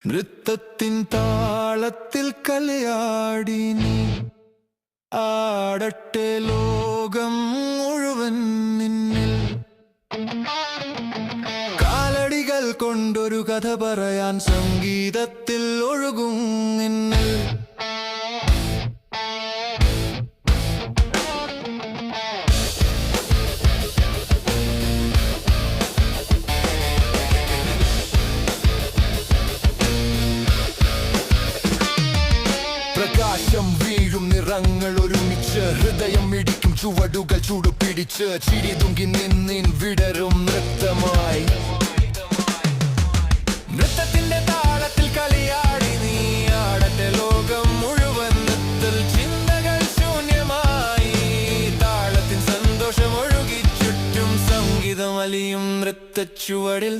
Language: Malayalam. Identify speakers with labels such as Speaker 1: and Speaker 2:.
Speaker 1: നൃത്തത്തിൻ താളത്തിൽ കലയാടി നീ ആടട്ടെ ലോകം മുഴുവൻ നിന്നിൽ. കാലടികൾ കൊണ്ടൊരു കഥ പറയാൻ സംഗീതത്തിൽ ഒഴുകും നിന്നിൽ. പ്രകാശം വീഴും നിറങ്ങൾ ഒരുമിച്ച് ഹൃദയം ഇടിക്കും ചുവടുകൾ ചൂടുപിടിച്ച് ചിരി തുങ്കി നിന്നിൻ വിടരും നൃത്തമായി. നൃത്തത്തിന്റെ താളത്തിൽ കളിയാടി നീ ആടട്ടെ ലോകം മുഴുവൻ നൃത്തൽ ചിന്തകൾ ശൂന്യമായി. താളത്തിൻ സന്തോഷം ഒഴുകി ചുറ്റും സംഗീതം അലിയും നൃത്തച്ചുവടിൽ.